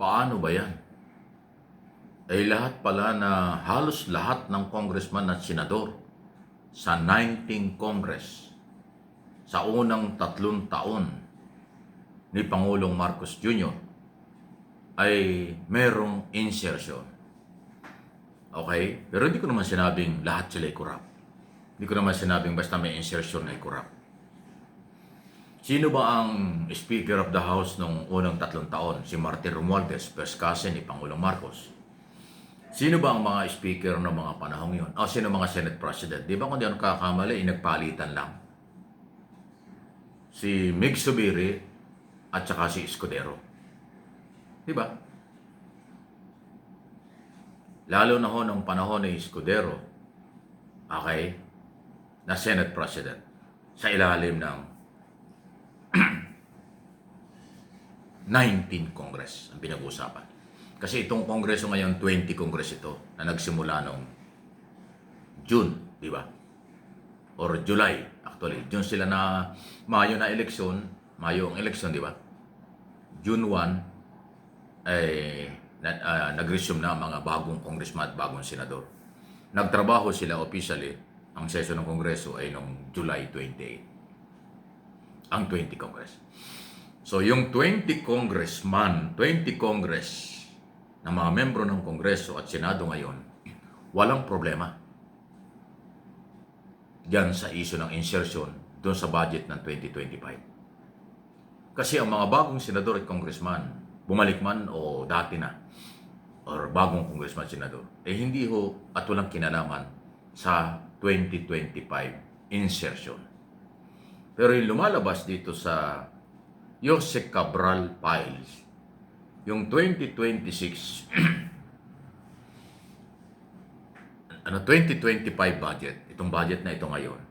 Paano ba yan? Eh lahat pala na halos lahat ng congressman at senador sa 19th Congress sa unang 3 taon ni Pangulong Marcos Jr. ay merong insertion. Okay? Pero hindi ko naman sinabing lahat sila ay corrupt. Hindi ko naman sinabing basta may insertion ay corrupt. Sino ba ang Speaker of the House nung unang 3 taon? Si Martin Romualdez, first cousin ni Pangulong Marcos. Sino ba ang mga speaker ng mga panahong yun? O sino mga Senate President? Di ba kung di ako kakamali, nagpalitan lang? Si Mig Zubiri at saka si Escudero. Di ba? Lalo na ho nung panahon ni Escudero, okay, na Senate President sa ilalim ng 19th Congress ang pinag-uusapan. Kasi itong kongreso ngayon, 20 Congress ito na nagsimula noong June, di ba? Or July, actually. June sila na Mayo na eleksyon, Mayo ang eleksyon, di ba? June 1, nag-resume na ang mga bagong congressman at bagong senador. Nagtrabaho sila officially, ang session ng kongreso ay noong July 28. Ang 20 Congress. So yung 20 congressman, 20 Congress ng mga membro ng Kongreso at Senado ngayon, walang problema diyan sa issue ng insertion doon sa budget ng 2025. Kasi ang mga bagong senador at congressman, bumalik man o dati na, or bagong congressman at senador, eh hindi ho at walang kinalaman sa 2025 insertion. Pero yung lumalabas dito sa Jose Cabral Files, yung 2026 2025 budget, itong budget na ito ngayon,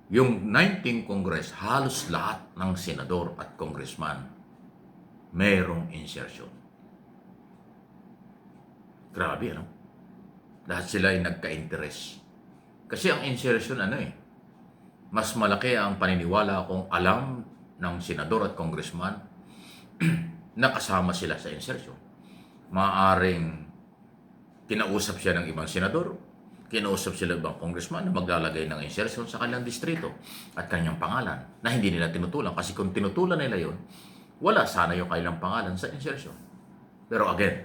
yung 19th Congress, halos lahat ng senador at congressman merong insertion. Grabe, ano? Lahat sila ay nagka-interest. Kasi ang insertion, mas malaki ang paniniwala kung alam ng senador at congressman nakasama sila sa insertion. Maaring kinausap siya ng ibang senador, kinausap sila ng ibang congressman na maglalagay ng insertion sa kanilang distrito at kanyang pangalan na hindi nila tinutulan. Kasi kung tinutulan nila yon, wala sana yung kanilang pangalan sa insertion. Pero again,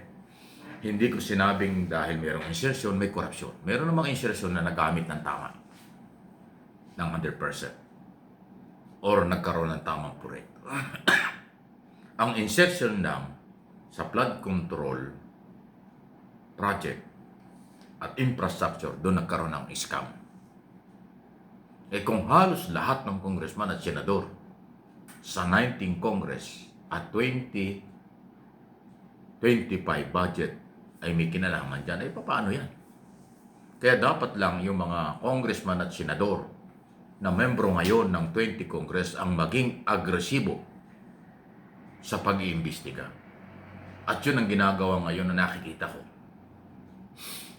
hindi ko sinabing dahil mayroong insertion, may korupsyon. Meron namang insertion na nagamit ng tama, ng 100%, or nagkaroon ng tamang proyekto. Ang insertion lang sa flood control project at infrastructure, doon nagkaroon ng scam. Eh kung halos lahat ng congressman at senador sa 19th Congress at 2025 budget ay may kinalaman dyan, eh paano yan? Kaya dapat lang yung mga congressman at senador na membro ngayon ng 20 Congress ang maging agresibo sa pag-iimbestiga. At yun ang ginagawa ngayon na nakikita ko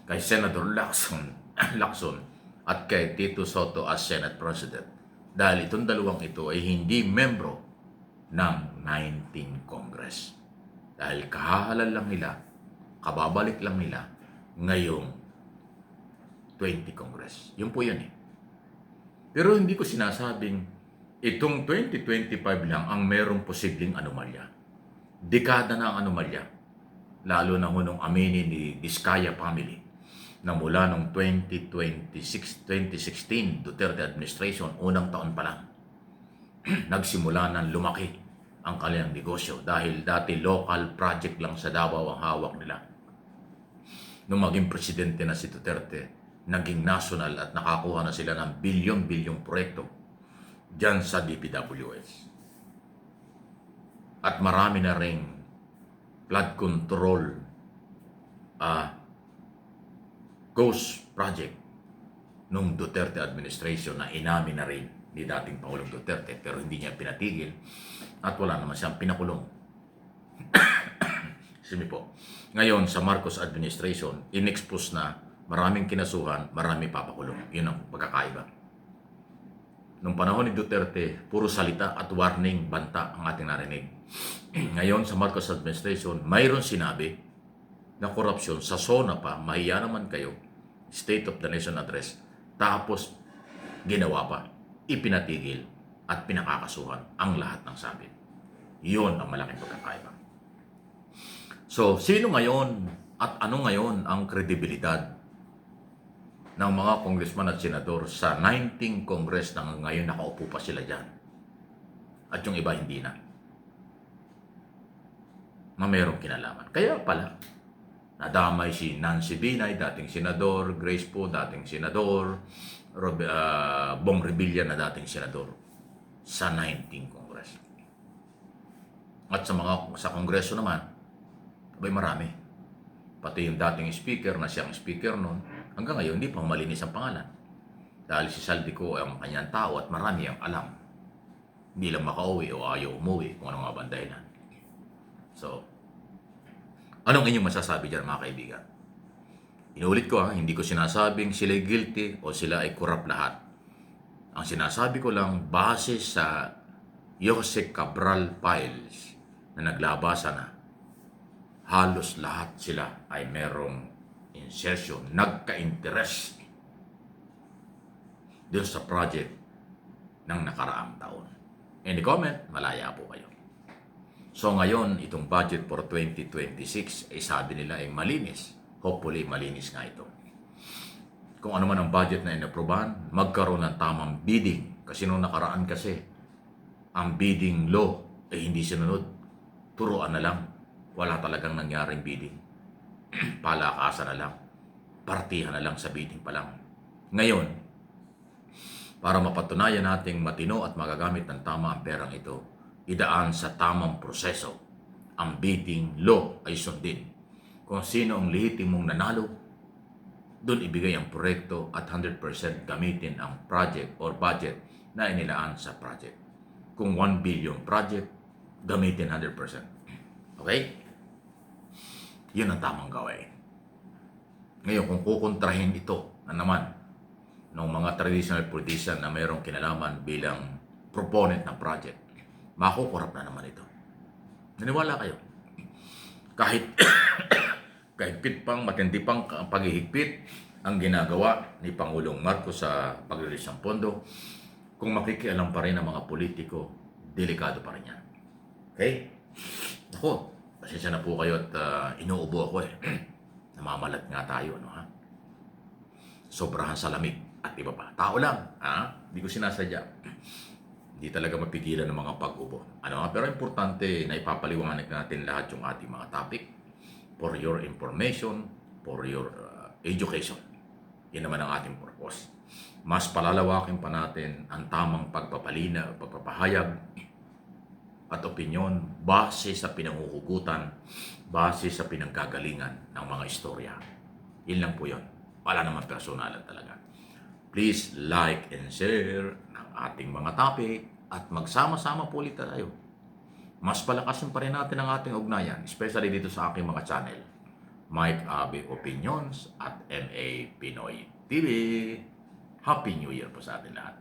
kay Senator Lacson at kay Tito Soto as Senate President. Dahil itong dalawang ito ay hindi membro ng 19th Congress. Dahil kahahalal lang nila, kababalik lang nila ngayong 20 Congress. Yun po yun eh. Pero hindi ko sinasabing itong 2025 lang ang merong posibleng anomalya. Dekada na ang anomalya. Lalo na nung aminin ni Vizcaya family na mula noong 2016 Duterte administration, unang taon pa lang, nagsimula ng lumaki ang kanilang negosyo dahil dati local project lang sa Davao ang hawak nila. Nung maging presidente na si Duterte, naging national at nakakuha na sila ng bilyon-bilyong proyekto dyan sa DPWS. At marami na ring flood control ghost project nung Duterte administration na inamin na rin ni dating Pangulong Duterte, pero hindi niya pinatigil at wala naman siyang pinakulong. Simi po. Ngayon sa Marcos administration, in-expose na maraming kinasuhan, marami papakulong. Yun ang pagkakaiba. Nung panahon ni Duterte, puro salita at warning, banta ang ating narinig. Ngayon sa Marcos administration, mayroon sinabi na korupsyon sa SONA pa, mahiya naman kayo, State of the Nation Address, tapos ginawa pa, ipinatigil at pinakakasuhan ang lahat ng sabit. Yun ang malaking pagkakaiba. So, sino ngayon at ano ngayon ang kredibilidad ng mga congressman at senador sa 19 Congress na ngayon nakaupo pa sila dyan? At yung iba hindi na. Mayroong kinalaman. Kaya pala, nadamay si Nancy Binay, dating senador, Grace Poe, dating senador, Bong Revilla na dating senador sa 19 Congress. At sa Kongreso naman, abay marami. Pati yung dating speaker na siyang speaker noon, hanggang ngayon hindi pa malinis ang pangalan. Dahil si Saldico ay ang kanyang tao at marami ang alam. Hindi lang makauwi o ayaw umuwi kung ano nga bang dahilan. So, anong inyong masasabi dyan mga kaibigan? Inulit ko hindi ko sinasabing sila guilty o sila ay corrupt lahat. Ang sinasabi ko lang base sa Jose Cabral files na naglabasan na halos lahat sila ay merong insertion, nagka-interest doon sa project ng nakaraang taon. Any comment? Malaya po kayo. So ngayon, itong budget for 2026, sabi nila ay malinis. Hopefully, malinis nga ito. Kung ano man ang budget na inaprobahan, magkaroon ng tamang bidding. Kasi nung nakaraan kasi, ang bidding law ay hindi sinunod. Turuan na lang. Wala talagang nangyaring bidding. Palakasan na lang. Partihan na lang sa bidding pa lang. Ngayon, para mapatunayan nating matino at magagamit ng tama ang perang ito, idaan sa tamang proseso. Ang bidding law ay sundin. Kung sino ang lehitimong nanalo, doon ibigay ang proyekto at 100% gamitin ang project or budget na inilaan sa project. Kung 1 billion project, gamitin 100%. Okay? Yun ang tamang gawin. Ngayon, kung kukontrahin ito na naman ng mga traditional politician na mayroong kinalaman bilang proponent ng project, makukurap na naman ito. Naniwala kayo? Kahit kahigpit pang, matindi pang paghihigpit ang ginagawa ni Pangulong Marcos sa pag-release ng pondo, kung makikialam pa rin ang mga politiko, delikado pa rin yan. Okay? Ako, pasensya na po kayo at inuubo ako Namamalat nga tayo, ha? Sobrahan sa lamig at iba pa. Tao lang, ha? Hindi ko sinasadya. Hindi talaga mapigilan ng mga pag-ubo. Pero importante na ipapaliwanag natin lahat yung ating mga topic for your information, for your education. Yan naman ang ating purpose. Mas palalawakin pa natin ang tamang pagpapahayag at opinyon base sa pinanguhugutan, base sa pinanggagalingan ng mga istorya. Yun lang po yun. Wala naman personalan talaga. Please like and share ng ating mga topic at magsama-sama po ulit tayo. Mas palakasin pa rin natin ang ating ugnayan, especially dito sa aking mga channel. Mike Abe Opinions at MA Pinoy TV. Happy New Year po sa atin lahat.